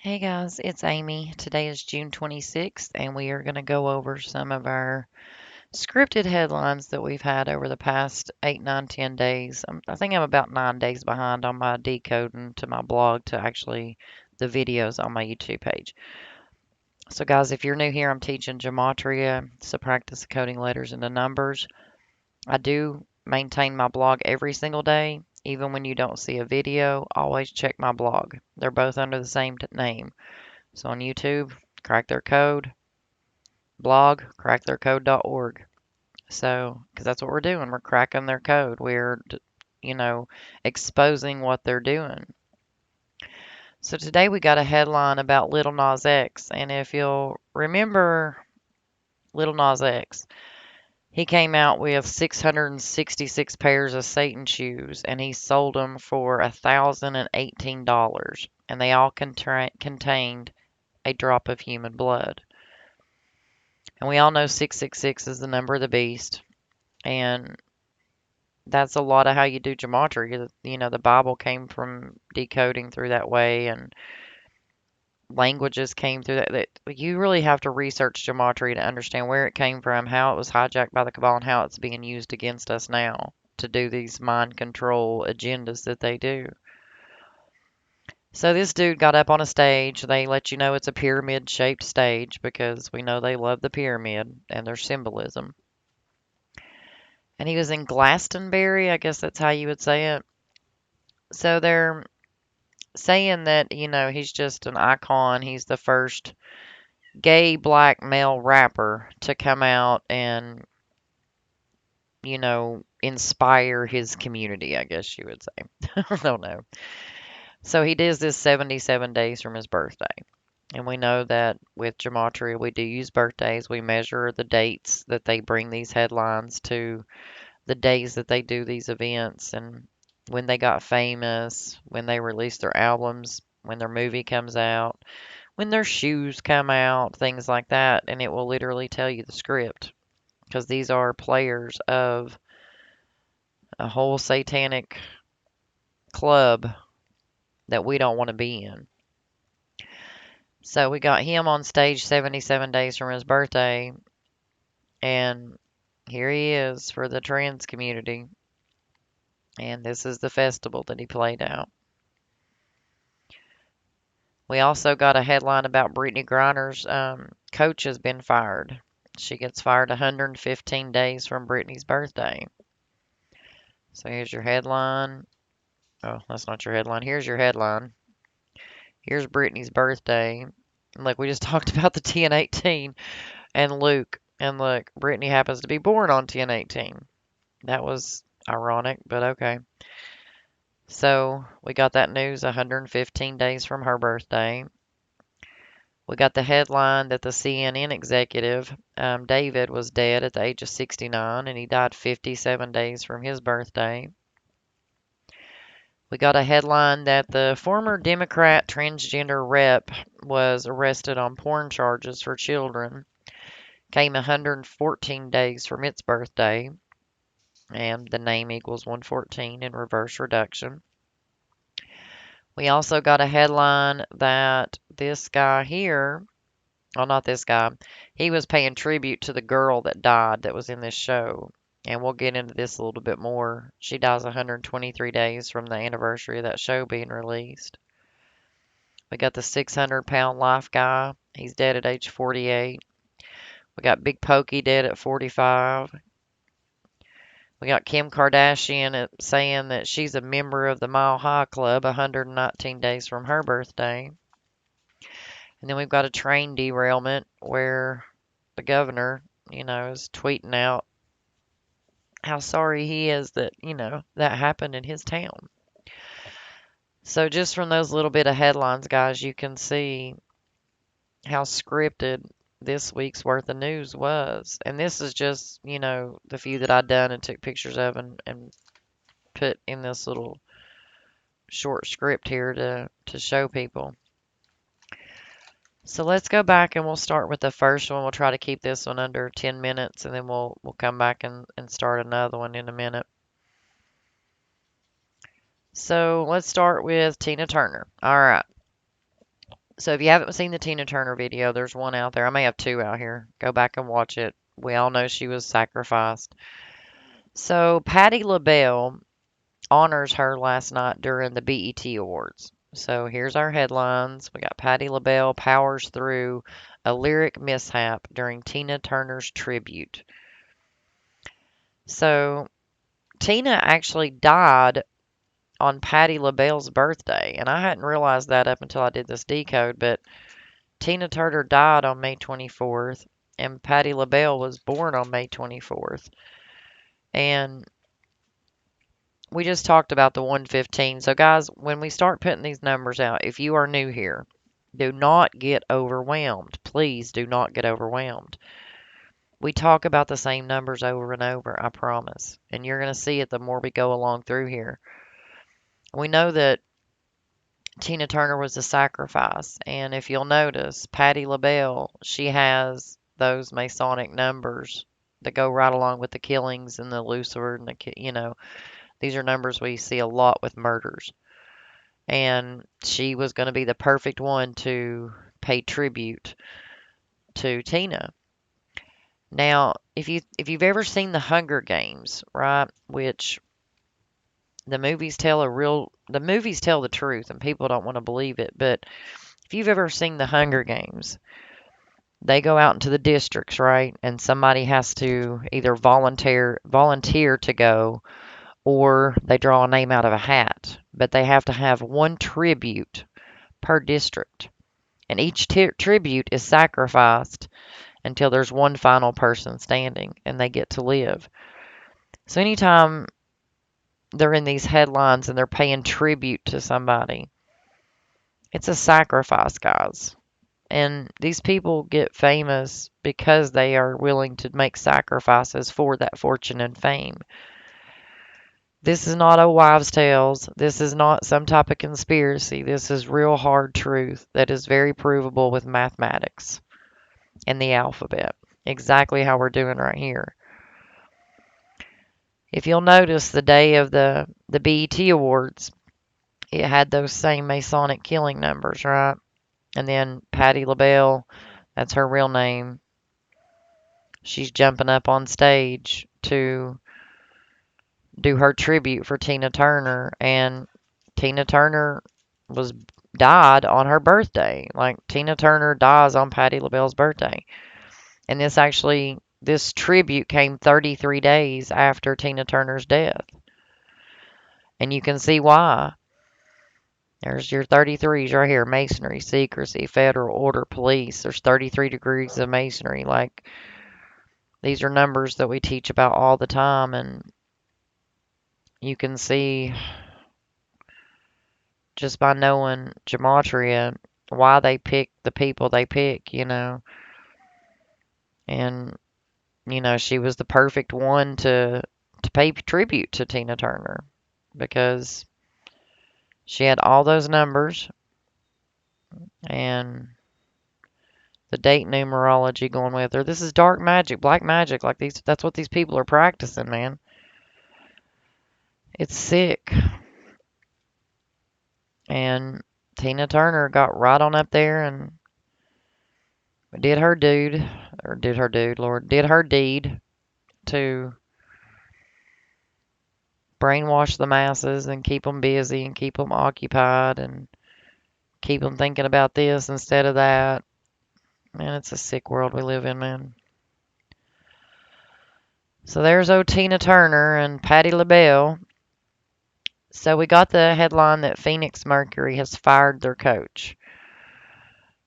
Hey guys, it's Amy. Today is June 26th, and we are going to go over some of our scripted headlines that we've had over the past 8, 9, 10 days. I think I'm about 9 days behind on my decoding to my blog to actually the videos on my YouTube page. So, guys, if you're new here, I'm teaching gematria. It's the practice of coding letters into numbers. I do maintain my blog every single day. Even when you don't see a video, always check my blog. They're both under the same name. So on YouTube, Crack Their Code, blog, cracktheircode.org. So, because that's what we're doing, we're cracking their code. You know, exposing what they're doing. So today we got a headline about Little Nas X, and if you'll remember Little Nas X, he came out with 666 pairs of Satan shoes, and he sold them for $1,018, and they all contained a drop of human blood. And we all know 666 is the number of the beast. And that's a lot of how you do gematria. You know, the Bible came from decoding through that way, and languages came through that. You really have to research gematria to understand where it came from, how it was hijacked by the cabal, and how it's being used against us now to do these mind control agendas that they do. So this dude got up on a stage. They let you know it's a pyramid shaped stage because we know they love the pyramid and their symbolism. And he was in Glastonbury, I guess that's how you would say it. So they're saying that, he's just an icon. He's the first gay black male rapper to come out and, inspire his community, I guess you would say. I don't know. So he does this 77 days from his birthday. And we know that with gematria, we do use birthdays. We measure the dates that they bring these headlines to, the days that they do these events, and when they got famous, when they release their albums, when their movie comes out, when their shoes come out, things like that. And it will literally tell you the script because these are players of a whole satanic club that we don't want to be in. So we got him on stage 77 days from his birthday, and here he is for the trans community. And this is the festival that he played out. We also got a headline about Brittany Griner's coach has been fired. She gets fired 115 days from Brittany's birthday. So here's your headline. Oh, that's not your headline. Here's your headline. Here's Brittany's birthday. Like we just talked about the TN18 and Luke. And look, Brittany happens to be born on TN18. That was ironic, but okay. So we got that news 115 days from her birthday. We got the headline that the CNN executive, David, was dead at the age of 69, and he died 57 days from his birthday. We got a headline that the former Democrat transgender rep was arrested on porn charges for children. Came 114 days from its birthday, and the name equals 114 in reverse reduction. We also got a headline that this guy here, well, not this guy, he was paying tribute to the girl that died that was in this show. And we'll get into this a little bit more. She dies 123 days from the anniversary of that show being released. We got the 600-pound life guy. He's dead at age 48. We got Big Pokey dead at 45. We got Kim Kardashian saying that she's a member of the Mile High Club 119 days from her birthday. And then we've got a train derailment where the governor, is tweeting out how sorry he is that, that happened in his town. So just from those little bit of headlines, guys, you can see how scripted this week's worth of news was. And this is just, the few that I'd done and took pictures of and put in this little short script here to show people. So let's go back and we'll start with the first one. We'll try to keep this one under 10 minutes and then we'll come back and start another one in a minute. So let's start with Tina Turner. All right. So if you haven't seen the Tina Turner video, there's one out there. I may have two out here. Go back and watch it. We all know she was sacrificed. So Patti LaBelle honors her last night during the BET Awards. So here's our headlines. We got Patti LaBelle powers through a lyric mishap during Tina Turner's tribute. So Tina actually died on Patti LaBelle's birthday, and I hadn't realized that up until I did this decode, but Tina Turner died on May 24th, and Patti LaBelle was born on May 24th. And we just talked about the 115. So, guys, when we start putting these numbers out, if you are new here, do not get overwhelmed. Please do not get overwhelmed. We talk about the same numbers over and over, I promise. And you're going to see it the more we go along through here. We know that Tina Turner was a sacrifice. And if you'll notice, Patti LaBelle, she has those Masonic numbers that go right along with the killings and the Lucifer and these are numbers we see a lot with murders. And she was going to be the perfect one to pay tribute to Tina. Now, if you've ever seen the Hunger Games, right, which the movies tell the truth and people don't want to believe it, but if you've ever seen the Hunger Games, they go out into the districts, right? And somebody has to either volunteer to go or they draw a name out of a hat, but they have to have one tribute per district. And each tribute is sacrificed until there's one final person standing and they get to live. So anytime they're in these headlines and they're paying tribute to somebody, it's a sacrifice, guys. And these people get famous because they are willing to make sacrifices for that fortune and fame. This is not a wives' tales. This is not some type of conspiracy. This is real hard truth that is very provable with mathematics and the alphabet. Exactly how we're doing right here. If you'll notice the day of the BET Awards, it had those same Masonic killing numbers, right? And then Patti LaBelle, that's her real name. She's jumping up on stage to do her tribute for Tina Turner, and Tina Turner was died on her birthday. Like Tina Turner dies on Patti LaBelle's birthday. And this tribute came 33 days after Tina Turner's death. And you can see why. There's your 33s right here. Masonry, secrecy, federal order, police. There's 33 degrees of masonry. Like, these are numbers that we teach about all the time. And you can see just by knowing gematria why they pick the people they pick, And, she was the perfect one to pay tribute to Tina Turner because she had all those numbers and the date numerology going with her. This is dark magic, black magic. Like that's what these people are practicing, man. It's sick. And Tina Turner got right on up there and did her deed to brainwash the masses and keep them busy and keep them occupied and keep them thinking about this instead of that. Man, it's a sick world we live in, man. So there's old Tina Turner and Patti LaBelle. So we got the headline that Phoenix Mercury has fired their coach.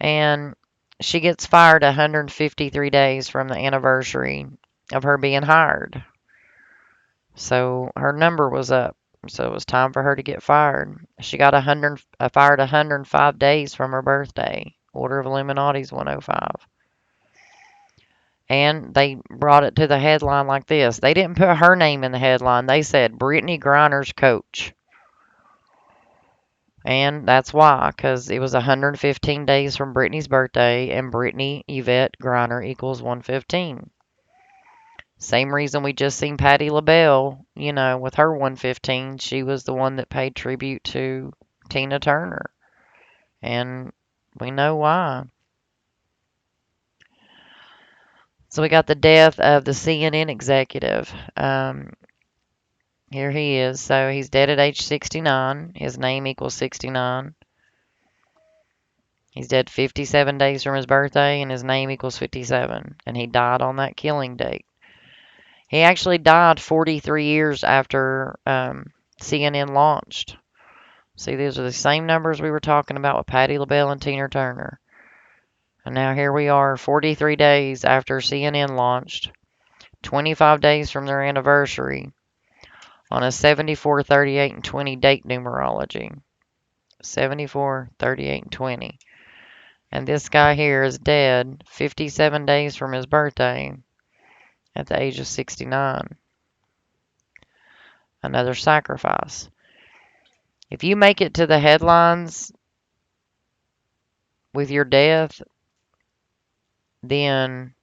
And she gets fired 153 days from the anniversary of her being hired. So her number was up. So it was time for her to get fired. She got fired 105 days from her birthday. Order of Illuminati's 105. And they brought it to the headline like this. They didn't put her name in the headline. They said Brittany Griner's coach. And that's why, because it was 115 days from Brittany's birthday, and Brittany Yvette Griner equals 115. Same reason we just seen Patti LaBelle, with her 115. She was the one that paid tribute to Tina Turner. And We know why. So we got the death of the CNN executive. Here he is. So he's dead at age 69. His name equals 69. He's dead 57 days from his birthday, and his name equals 57. And he died on that killing date. He actually died 43 years after CNN launched. See, these are the same numbers we were talking about with Patti LaBelle and Tina Turner. And now here we are, 43 days after CNN launched, 25 days from their anniversary, on a 74, 38, and 20 date numerology. 74, 38, and 20. And this guy here is dead 57 days from his birthday at the age of 69. Another sacrifice. If you make it to the headlines with your death, then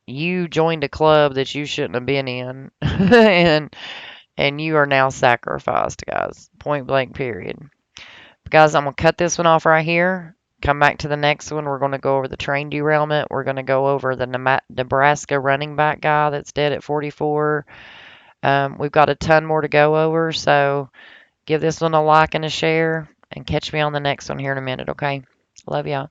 you joined a club that you shouldn't have been in. and you are now sacrificed, guys. Point blank, period. Guys, I'm going to cut this one off right here. Come back to the next one. We're going to go over the train derailment. We're going to go over the Nebraska running back guy that's dead at 44. We've got a ton more to go over, so give this one a like and a share, and catch me on the next one here in a minute, okay? Love y'all.